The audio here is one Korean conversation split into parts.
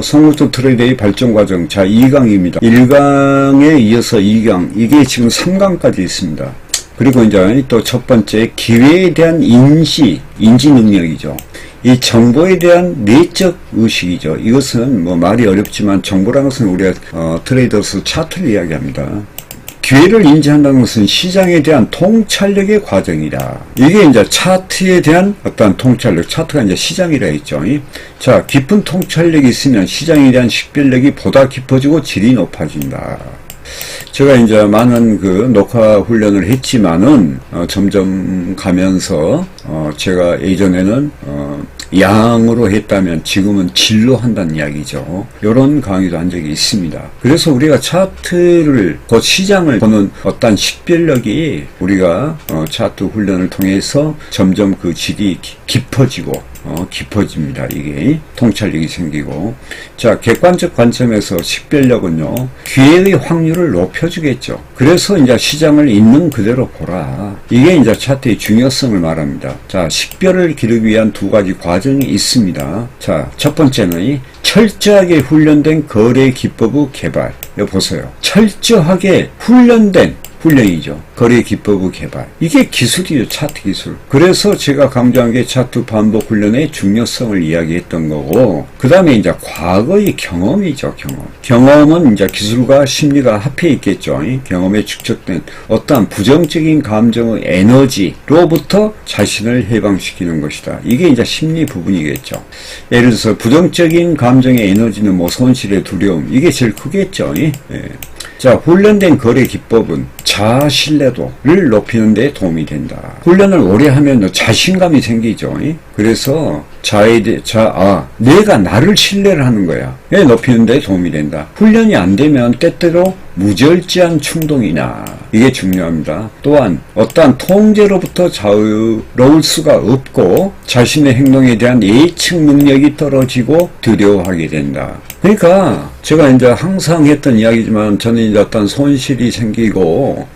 성공적 트레이더의 발전 과정. 자, 2강입니다. 1강에 이어서 2강. 이게 지금 3강까지 있습니다. 그리고 이제 또 첫 번째, 기회에 대한 인지 능력이죠. 이 정보에 대한 내적 의식이죠. 이것은 뭐 말이 어렵지만 정보라는 것은 우리가 트레이더스 차트를 이야기합니다. 기회를 인지한다는 것은 시장에 대한 통찰력의 과정이다. 이게 이제 차트에 대한 어떤 통찰력, 차트가 이제 시장이라 했죠. 자, 깊은 통찰력이 있으면 시장에 대한 식별력이 보다 깊어지고 질이 높아진다. 제가 이제 많은 그 녹화 훈련을 했지만은 점점 가면서 제가 예전에는 양으로 했다면 지금은 질로 한다는 이야기죠. 이런 강의도 한 적이 있습니다. 그래서 우리가 차트를, 곧 시장을 보는 어떤 식별력이 우리가 차트 훈련을 통해서 점점 그 질이 깊어지고 깊어집니다. 이게 통찰력이 생기고. 자, 객관적 관점에서 식별력은요, 기회의 확률을 높여주겠죠. 그래서 이제 시장을 있는 그대로 보라. 이게 이제 차트의 중요성을 말합니다. 자, 식별을 기르기 위한 두 가지 과정이 있습니다. 자, 첫 번째는 철저하게 훈련된 거래 기법의 개발. 여기 보세요. 철저하게 훈련된 훈련이죠. 거래 기법의 개발. 이게 기술이죠. 차트 기술. 그래서 제가 강조한 게 차트 반복 훈련의 중요성을 이야기했던 거고, 그 다음에 이제 과거의 경험이죠. 경험은 이제 기술과 심리가 합해 있겠죠. 경험에 축적된 어떠한 부정적인 감정의 에너지로부터 자신을 해방시키는 것이다. 이게 이제 심리 부분이겠죠. 예를 들어서 부정적인 감정의 에너지는 뭐 손실의 두려움, 이게 제일 크겠죠. 예. 자, 훈련된 거래 기법은 자아 신뢰도를 높이는 데 도움이 된다. 훈련을 오래 하면 자신감이 생기죠. 그래서 내가 나를 신뢰를 하는 거야. 높이는 데 도움이 된다. 훈련이 안 되면 때때로 무절제한 충동이나, 이게 중요합니다. 또한 어떠한 통제로부터 자유로울 수가 없고 자신의 행동에 대한 예측 능력이 떨어지고 두려워하게 된다. 그러니까 제가 이제 항상 했던 이야기지만, 저는 이제 어떤 손실이 생기고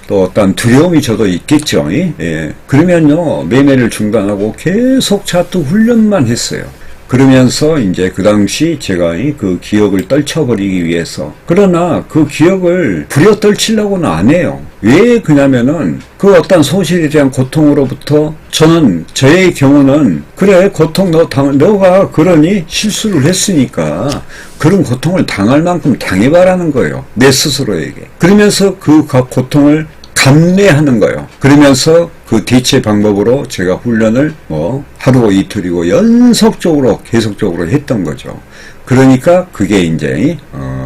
또 어떤 두려움이 저도 있겠죠. 예. 그러면요, 매매를 중단하고 계속 차트 훈련만 했어요. 그러면서 이제 그 당시 제가 그 기억을 떨쳐버리기 위해서, 그러나 그 기억을 부려 떨치려고는 안 해요. 왜 그러냐면은 그 어떤 손실에 대한 고통으로부터, 저의 경우는, 그래, 고통 너가 그러니 실수를 했으니까 그런 고통을 당할 만큼 당해봐라는 거예요. 내 스스로에게. 그러면서 그 고통을 감내하는 거예요. 그러면서 그 대체 방법으로 제가 훈련을 하루 이틀이고 연속적으로 계속적으로 했던 거죠. 그러니까 그게 이제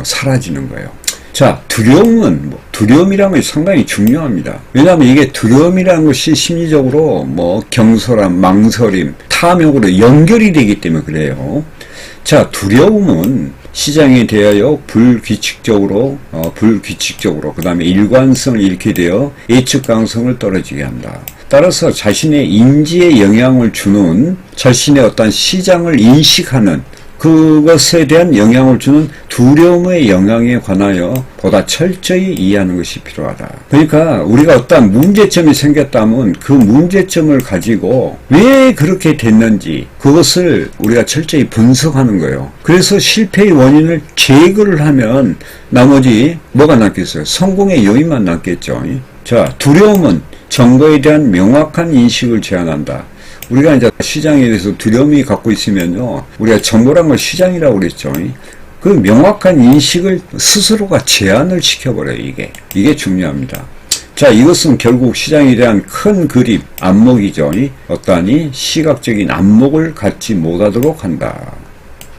사라지는 거예요. 자, 두려움이라는 것이 상당히 중요합니다. 왜냐하면 이게 두려움이라는 것이 심리적으로 경솔함, 망설임, 탐욕으로 연결이 되기 때문에 그래요. 자, 두려움은 시장에 대하여 불규칙적으로, 그 다음에 일관성을 잃게 되어 예측 가능성을 떨어지게 한다. 따라서 자신의 인지에 영향을 주는, 자신의 어떤 시장을 인식하는, 그것에 대한 영향을 주는 두려움의 영향에 관하여 보다 철저히 이해하는 것이 필요하다. 그러니까 우리가 어떤 문제점이 생겼다면 그 문제점을 가지고 왜 그렇게 됐는지 그것을 우리가 철저히 분석하는 거예요. 그래서 실패의 원인을 제거를 하면 나머지 뭐가 남겠어요? 성공의 요인만 남겠죠. 자, 두려움은 정보에 대한 명확한 인식을 제한한다. 우리가 이제 시장에 대해서 두려움이 갖고 있으면요, 우리가 정보란 걸 시장이라고 그랬죠. 그 명확한 인식을 스스로가 제한을 시켜버려요. 이게 중요합니다. 자, 이것은 결국 시장에 대한 큰 그림, 안목이죠. 어떠한 시각적인 안목을 갖지 못하도록 한다.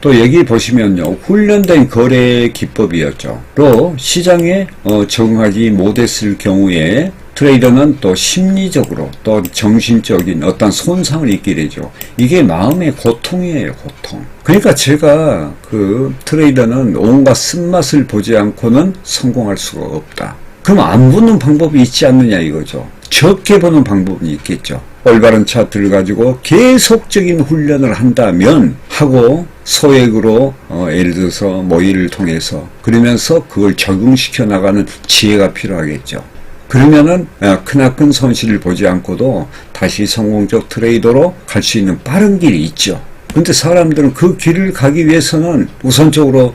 또 여기 보시면요, 훈련된 거래 기법이었죠. 또 시장에 적응하지 못했을 경우에 트레이더는 또 심리적으로 또 정신적인 어떤 손상을 입게 되죠. 이게 마음의 고통이에요, 고통. 그러니까 제가 그 트레이더는 온갖 쓴맛을 보지 않고는 성공할 수가 없다. 그럼 안 보는 방법이 있지 않느냐 이거죠. 적게 보는 방법은 있겠죠. 올바른 차트를 가지고 계속적인 훈련을 한다면 하고 소액으로 예를 들어서 모의를 통해서 그러면서 그걸 적응시켜 나가는 지혜가 필요하겠죠. 그러면은 크나큰 손실을 보지 않고도 다시 성공적 트레이더로 갈 수 있는 빠른 길이 있죠. 근데 사람들은 그 길을 가기 위해서는 우선적으로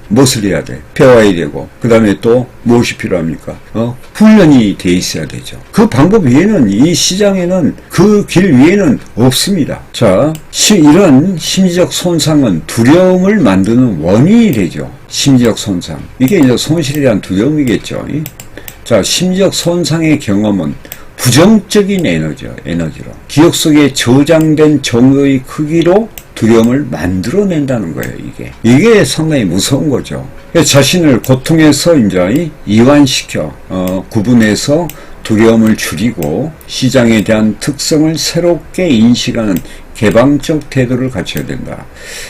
무엇을 해야 돼? 배워야 되고 그 다음에 또 무엇이 필요합니까? 훈련이 돼 있어야 되죠. 그 방법 외에는 이 시장에는 그 길 위에는 없습니다. 자, 이런 심리적 손상은 두려움을 만드는 원인이 되죠. 심리적 손상. 이게 이제 손실에 대한 두려움이겠죠. 자, 심리적 손상의 경험은 부정적인 에너지로 기억 속에 저장된 정의 크기로 두려움을 만들어낸다는 거예요. 이게 상당히 무서운 거죠. 자신을 고통에서 이제 이완시켜 구분해서 두려움을 줄이고 시장에 대한 특성을 새롭게 인식하는 개방적 태도를 갖춰야 된다.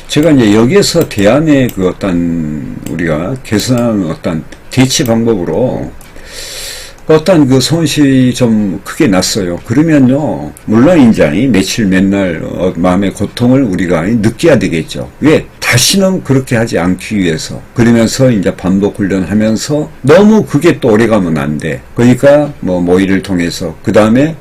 제가 이제 여기에서 대안의 그 어떤 우리가 개선하는 어떤 대치 방법으로 어떤 그 손실이 좀 크게 났어요. 그러면요, 물론 이제 며칠 맨날 마음의 고통을 우리가 느껴야 되겠죠. 왜? 다시는 그렇게 하지 않기 위해서. 그러면서 이제 반복 훈련하면서 너무 그게 또 오래가면 안 돼. 그러니까 뭐 모의를 통해서 그 다음에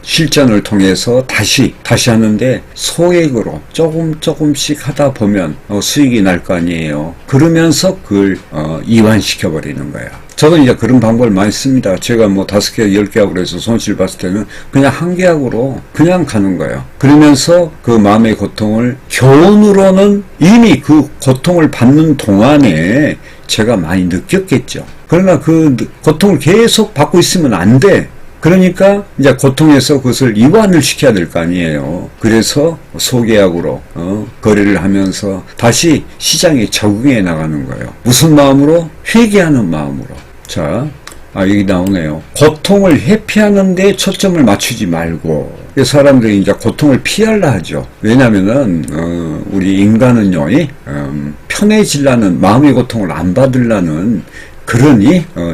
실전을 통해서 다시 하는데 소액으로 조금씩 하다 보면 수익이 날 거 아니에요. 그러면서 그걸 이완시켜 버리는 거야. 저도 이제 그런 방법을 많이 씁니다. 제가 뭐 5개, 10개 하고 그래서 손실 봤을 때는 그냥 1개 하고로 그냥 가는 거예요. 그러면서 그 마음의 고통을 교훈으로는 이미 그 고통을 받는 동안에 제가 많이 느꼈겠죠. 그러나 그 고통을 계속 받고 있으면 안 돼. 그러니까 이제 고통에서 그것을 이완을 시켜야 될 거 아니에요. 그래서 소계약으로 거래를 하면서 다시 시장에 적응해 나가는 거예요. 무슨 마음으로? 회개하는 마음으로. 자, 여기 나오네요. 고통을 회피하는 데 초점을 맞추지 말고. 사람들이 이제 고통을 피하려 하죠. 왜냐면은 우리 인간은요, 편해지려는, 마음의 고통을 안 받으려는 그런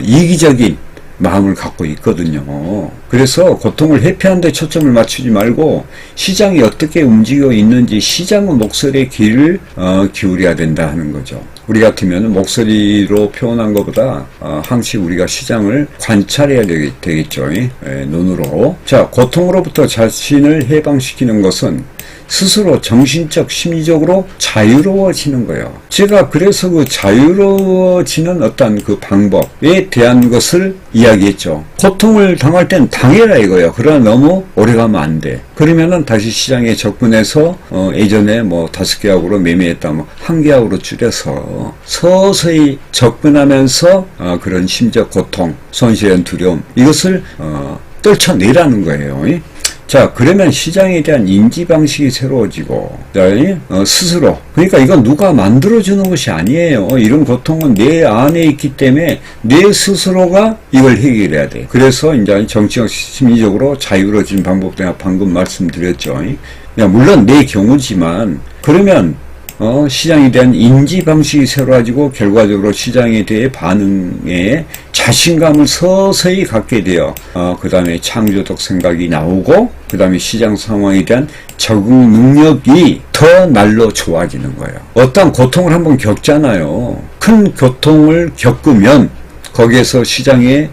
이기적인 마음을 갖고 있거든요. 그래서 고통을 회피하는 데 초점을 맞추지 말고 시장이 어떻게 움직이고 있는지 시장의 목소리에 귀를 기울여야 된다 하는 거죠. 우리 같으면 목소리로 표현한 것보다 항상 우리가 시장을 관찰해야 되겠죠. 눈으로. 자, 고통으로부터 자신을 해방시키는 것은 스스로 정신적, 심리적으로 자유로워지는 거예요. 제가 그래서 그 자유로워지는 어떤 그 방법에 대한 것을 이야기했죠. 고통을 당할 땐 당해라 이거예요. 그러나 너무 오래가면 안 돼. 그러면은 다시 시장에 접근해서 예전에 뭐 5개 하고로 매매했다면 1개 하고로 줄여서 서서히 접근하면서 그런 심적 고통, 손실의 두려움 이것을 떨쳐내라는 거예요. 자, 그러면 시장에 대한 인지 방식이 새로워지고, 스스로. 그러니까 이건 누가 만들어주는 것이 아니에요. 이런 고통은 내 안에 있기 때문에 내 스스로가 이걸 해결해야 돼. 그래서 이제 정치적, 심리적으로 자유로워진 방법 내가 방금 말씀드렸죠. 물론 내 경우지만, 그러면 시장에 대한 인지 방식이 새로워지고 결과적으로 시장에 대해 반응에 자신감을 서서히 갖게 되어 그 다음에 창조적 생각이 나오고 그 다음에 시장 상황에 대한 적응 능력이 더 날로 좋아지는 거예요. 어떤 고통을 한번 겪잖아요. 큰 고통을 겪으면 거기에서 시장에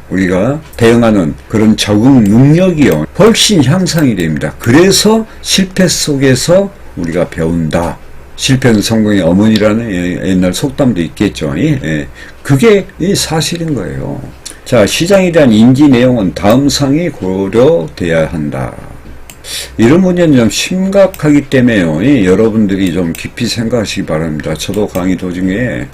우리가 대응하는 그런 적응 능력이요 훨씬 향상이 됩니다. 그래서 실패 속에서 우리가 배운다. 실패는 성공의 어머니라는 옛날 속담도 있겠죠. 그게 사실인 거예요. 자, 시장에 대한 인지 내용은 다음 상이 고려돼야 한다. 이런 문제는 좀 심각하기 때문에요. 여러분들이 좀 깊이 생각하시기 바랍니다. 저도 강의 도중에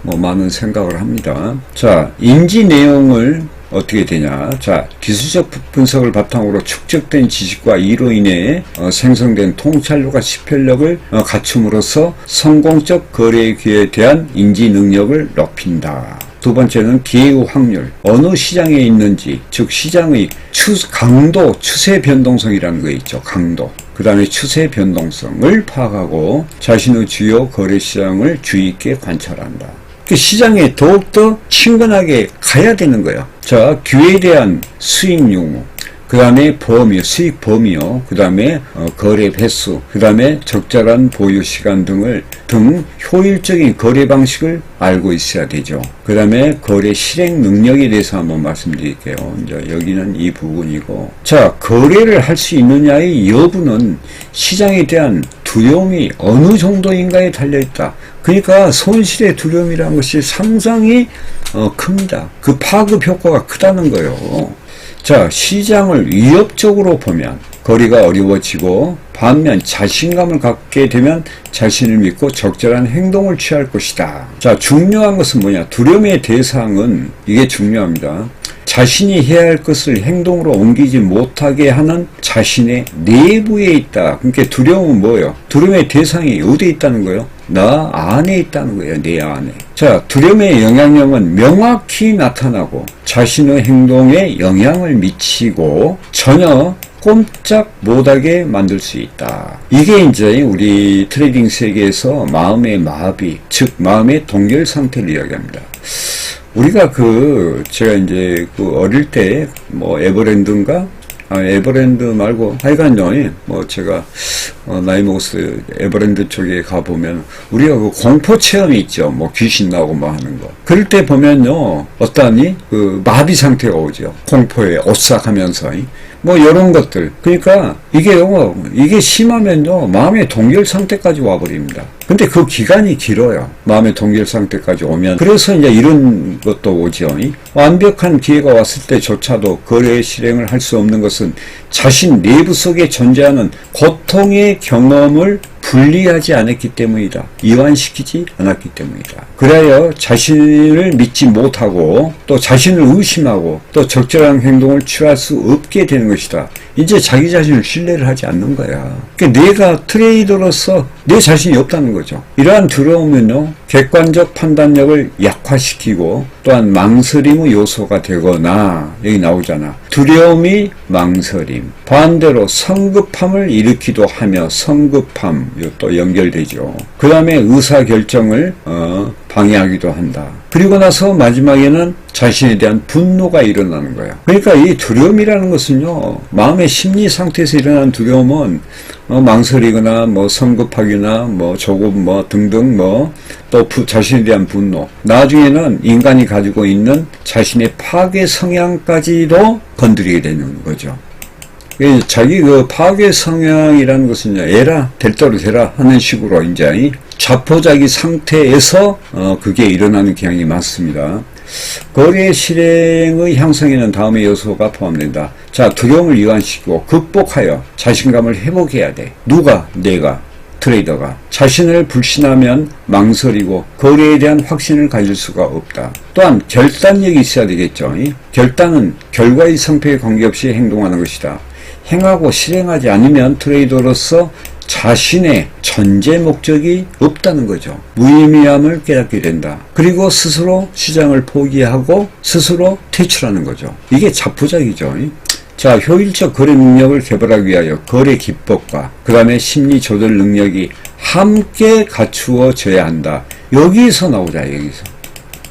뭐 많은 생각을 합니다. 자, 인지 내용을 어떻게 되냐. 자, 기술적 분석을 바탕으로 축적된 지식과 이로 인해 생성된 통찰력과 시편력을 갖춤으로써 성공적 거래 기회에 대한 인지 능력을 높인다. 두 번째는 기회의 확률. 어느 시장에 있는지, 즉 시장의 강도, 추세 변동성이라는 거 있죠. 강도. 그 다음에 추세 변동성을 파악하고 자신의 주요 거래 시장을 주의 있게 관찰한다. 그 시장에 더욱더 친근하게 가야 되는 거예요. 자, 기회에 대한 수익 유무. 그 다음에 범위, 수익 범위요. 그 다음에 거래 횟수, 그 다음에 적절한 보유 시간 등 효율적인 거래 방식을 알고 있어야 되죠. 그 다음에 거래 실행 능력에 대해서 한번 말씀드릴게요. 이제 여기는 이 부분이고, 자, 거래를 할 수 있느냐의 여부는 시장에 대한 두려움이 어느 정도인가에 달려있다. 그러니까 손실의 두려움이라는 것이 상당히 큽니다. 그 파급 효과가 크다는 거예요. 자, 시장을 위협적으로 보면 거래가 어려워지고, 반면 자신감을 갖게 되면 자신을 믿고 적절한 행동을 취할 것이다. 자, 중요한 것은 뭐냐? 두려움의 대상은, 이게 중요합니다. 자신이 해야 할 것을 행동으로 옮기지 못하게 하는 자신의 내부에 있다. 그러니까 두려움은 뭐예요? 두려움의 대상이 어디에 있다는 거예요? 나 안에 있다는 거예요. 내 안에. 자, 두려움의 영향력은 명확히 나타나고 자신의 행동에 영향을 미치고 전혀 꼼짝 못하게 만들 수 있다. 이게 이제 우리 트레이딩 세계에서 마음의 마비, 즉 마음의 동결 상태를 이야기합니다. 우리가 제가 이제 어릴 때 에버랜드인가? 에버랜드 말고 하여간요, 제가 나이 먹어서 에버랜드 쪽에 가보면 우리가 공포 체험이 있죠. 귀신 나오고 하는 거. 그럴 때 보면요, 어떠하니 마비 상태가 오죠. 공포에 오싹하면서 이런 것들. 그러니까 이게 심하면요, 마음의 동결 상태까지 와버립니다. 근데 그 기간이 길어요. 마음의 동결 상태까지 오면. 그래서 이제 이런 것도 오죠. 완벽한 기회가 왔을 때조차도 거래 실행을 할 수 없는 것은 자신 내부 속에 존재하는 고통의 경험을 분리하지 않았기 때문이다. 이완시키지 않았기 때문이다. 그래야 자신을 믿지 못하고 또 자신을 의심하고 또 적절한 행동을 취할 수 없게 되는 것이다. 이제 자기 자신을 신뢰를 하지 않는 거야. 그러니까 내가 트레이더로서 내 자신이 없다는 거죠. 이러한 두려움은요, 객관적 판단력을 약화시키고 또한 망설임의 요소가 되거나, 여기 나오잖아. 두려움이 망설임, 반대로 성급함을 일으키도 하며 성급함 또 연결되죠. 그 다음에 의사결정을 방해하기도 한다. 그리고 나서 마지막에는 자신에 대한 분노가 일어나는 거예요. 그러니까 이 두려움이라는 것은요, 마음의 심리 상태에서 일어나는 두려움은 망설이거나 성급하기나 조금 등등 또 자신에 대한 분노, 나중에는 인간이 가지고 있는 자신의 파괴 성향까지도 건드리게 되는 거죠. 자기 파괴 성향이라는 것은 에라, 될 대로 되라 하는 식으로 이제 자포자기 상태에서 그게 일어나는 경향이 많습니다. 거래 실행의 향상에는 다음의 요소가 포함된다. 자, 두려움을 이완시키고 극복하여 자신감을 회복해야 돼. 누가? 내가. 트레이더가. 자신을 불신하면 망설이고 거래에 대한 확신을 가질 수가 없다. 또한 결단력이 있어야 되겠죠. 결단은 결과의 성패에 관계없이 행동하는 것이다. 행하고 실행하지 않으면 트레이더로서 자신의 전제 목적이 없다는 거죠. 무의미함을 깨닫게 된다. 그리고 스스로 시장을 포기하고 스스로 퇴출하는 거죠. 이게 자포자기죠. 자, 효율적 거래 능력을 개발하기 위하여 거래 기법과 그 다음에 심리 조절 능력이 함께 갖추어져야 한다. 여기서 나오자, 여기서.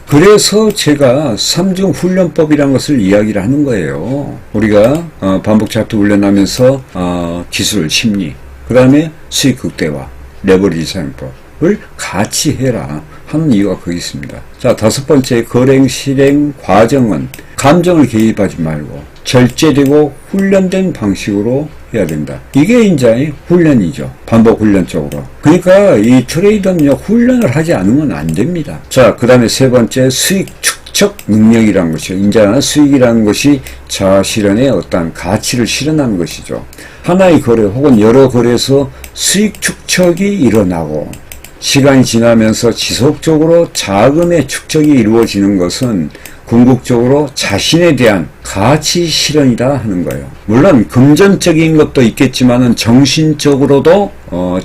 그래서 제가 3중 훈련법이라는 것을 이야기를 하는 거예요. 우리가 반복 차트 훈련하면서 기술, 심리, 그 다음에 수익 극대화, 레버리지 사용법을 같이 해라 하는 이유가 거기 있습니다. 자, 5번째, 거래 실행 과정은 감정을 개입하지 말고 절제되고 훈련된 방식으로 해야 된다. 이게 이제 훈련이죠. 반복 훈련 쪽으로. 그러니까 이 트레이더는요, 훈련을 하지 않으면 안 됩니다. 자, 그 다음에 3번째, 수익 축적 능력이라는 것이죠. 이제 수익이라는 것이 자아실현의 어떤 가치를 실현하는 것이죠. 하나의 거래 혹은 여러 거래에서 수익 축적이 일어나고 시간이 지나면서 지속적으로 자금의 축적이 이루어지는 것은 궁극적으로 자신에 대한 가치 실현이다 하는 거예요. 물론 금전적인 것도 있겠지만은 정신적으로도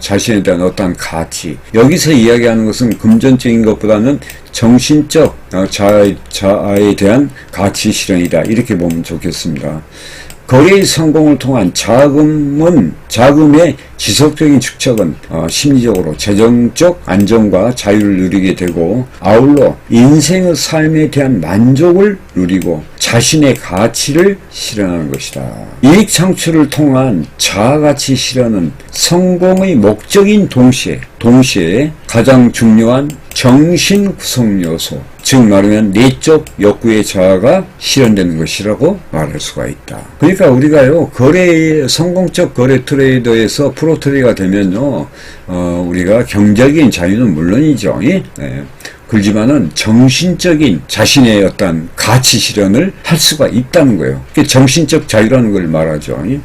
자신에 대한 어떤 가치, 여기서 이야기하는 것은 금전적인 것보다는 정신적 자아에 대한 가치 실현이다, 이렇게 보면 좋겠습니다. 거래의 성공을 통한 자금의 지속적인 축적은 심리적으로 재정적 안정과 자유를 누리게 되고, 아울러 인생의 삶에 대한 만족을 누리고 자신의 가치를 실현하는 것이다. 이익 창출을 통한 자아가치 실현은 성공의 목적인 동시에 가장 중요한 정신 구성 요소, 즉 말하면 내적 욕구의 자아가 실현되는 것이라고 말할 수가 있다. 그러니까 우리가요, 성공적 거래 트레이더에서 프로 트레이더가 되면요, 우리가 경제적인 자유는 물론이죠. 예? 그렇지만은 정신적인 자신의 어떤 가치 실현을 할 수가 있다는 거예요. 그게 정신적 자유라는 걸 말하죠. 예?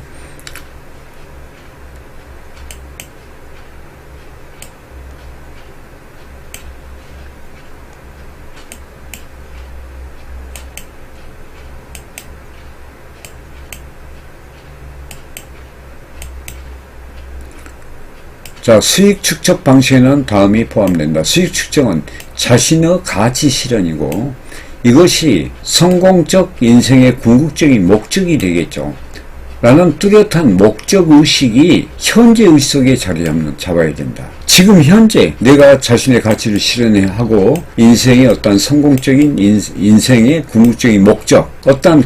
자, 수익 축적 방식에는 다음이 포함된다. 수익 축적은 자신의 가치 실현이고, 이것이 성공적 인생의 궁극적인 목적이 되겠죠. 라는 뚜렷한 목적의식이 현재의식 속에 자리 잡아야 된다. 지금 현재 내가 자신의 가치를 실현하고 인생의 어떤 성공적인 인생의 궁극적인 목적,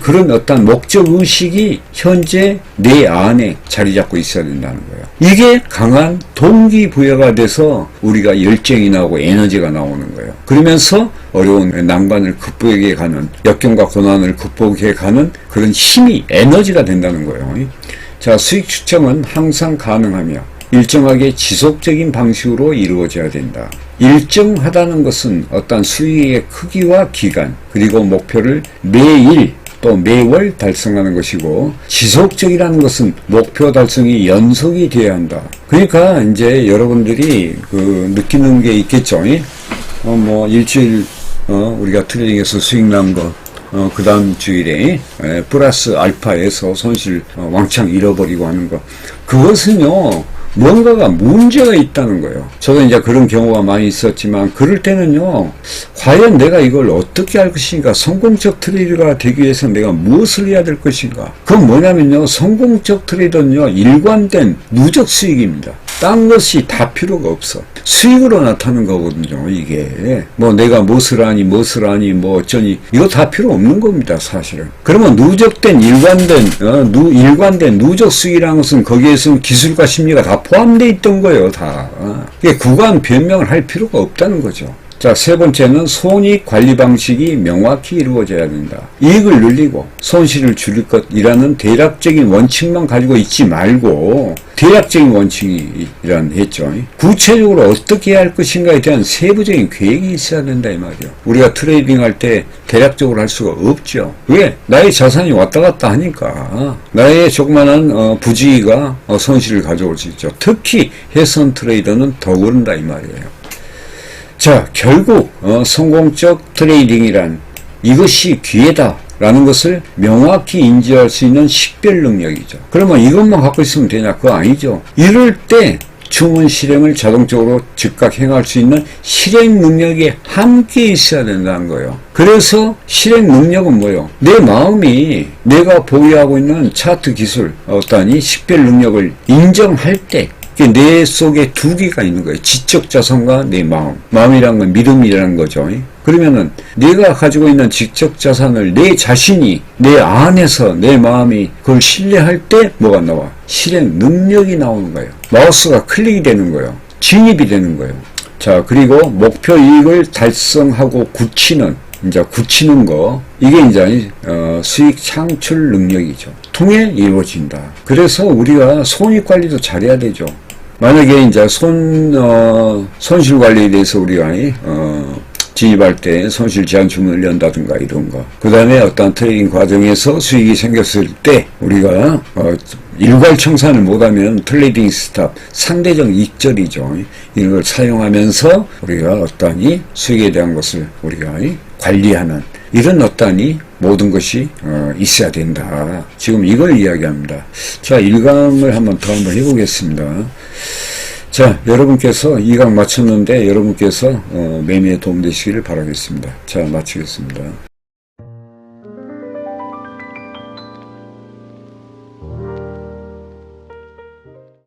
그런 목적의식이 현재 내 안에 자리 잡고 있어야 된다는 거예요. 이게 강한 동기부여가 돼서 우리가 열정이 나오고 에너지가 나오는 거예요. 그러면서 어려운 난관을 극복해 가는, 역경과 고난을 극복해 가는 그런 힘이, 에너지가 된다는 거예요. 자, 수익 축적은 항상 가능하며 일정하게 지속적인 방식으로 이루어져야 된다. 일정하다는 것은 어떤 수익의 크기와 기간, 그리고 목표를 매일 또 매월 달성하는 것이고, 지속적이라는 것은 목표 달성이 연속이 되어야 한다. 그러니까 이제 여러분들이 느끼는 게 있겠죠. 일주일 우리가 트레이딩에서 수익 난 거, 그 다음 주일에 플러스 알파에서 손실 왕창 잃어버리고 하는 거, 그것은요, 뭔가가 문제가 있다는 거예요. 저도 이제 그런 경우가 많이 있었지만, 그럴 때는요, 과연 내가 이걸 어떻게 할 것인가, 성공적 트레이더가 되기 위해서 내가 무엇을 해야 될 것인가. 그건 뭐냐면요, 성공적 트레이더는요, 일관된 누적 수익입니다. 딴 것이 다 필요가 없어. 수익으로 나타나는 거거든요, 이게. 내가 무엇을 하니, 어쩌니, 이거 다 필요 없는 겁니다, 사실은. 그러면 누적된, 일관된 누적 수익이라는 것은 거기에서는 기술과 심리가 다 포함되어 있던 거예요, 다. 이게 구간 변명을 할 필요가 없다는 거죠. 자, 세 번째는 손익 관리 방식이 명확히 이루어져야 된다. 이익을 늘리고 손실을 줄일 것이라는 대략적인 원칙만 가지고 있지 말고, 대략적인 원칙이란 했죠. 구체적으로 어떻게 해야 할 것인가에 대한 세부적인 계획이 있어야 된다, 이 말이에요. 우리가 트레이딩 할 때 대략적으로 할 수가 없죠. 왜? 나의 자산이 왔다 갔다 하니까. 나의 조그마한 부지가 손실을 가져올 수 있죠. 특히 해선 트레이더는 더 그런다, 이 말이에요. 자, 결국 성공적 트레이딩이란 이것이 기회다 라는 것을 명확히 인지할 수 있는 식별 능력이죠. 그러면 이것만 갖고 있으면 되냐? 그거 아니죠. 이럴 때 주문 실행을 자동적으로 즉각 행할 수 있는 실행 능력이 함께 있어야 된다는 거예요. 그래서 실행 능력은 뭐예요? 내 마음이 내가 보유하고 있는 차트 기술, 식별 능력을 인정할 때, 내 속에 두 개가 있는 거예요. 지적 자산과 내 마음. 마음이란 건 믿음이라는 거죠. 그러면은 내가 가지고 있는 지적 자산을 내 자신이 내 안에서 내 마음이 그걸 신뢰할 때 뭐가 나와? 실행 능력이 나오는 거예요. 마우스가 클릭이 되는 거예요. 진입이 되는 거예요. 자, 그리고 목표 이익을 달성하고 굳히는 거, 이게 이제 수익 창출 능력이죠. 통해 이루어진다. 그래서 우리가 손익 관리도 잘해야 되죠. 만약에 이제 손실 관리에 대해서 우리가 진입할 때 손실 제한 주문을 연다든가 이런 거, 그 다음에 어떤 트레이딩 과정에서 수익이 생겼을 때 우리가 일괄청산을 못하면 트레이딩 스탑, 상대적 익절이죠. 이런 걸 사용하면서 우리가 수익에 대한 것을 우리가 관리하는 이런 모든 것이 있어야 된다. 지금 이걸 이야기합니다. 자, 1강을 한번 해보겠습니다. 자, 여러분께서 2강 마쳤는데 여러분께서 매매에 도움되시기를 바라겠습니다. 자, 마치겠습니다.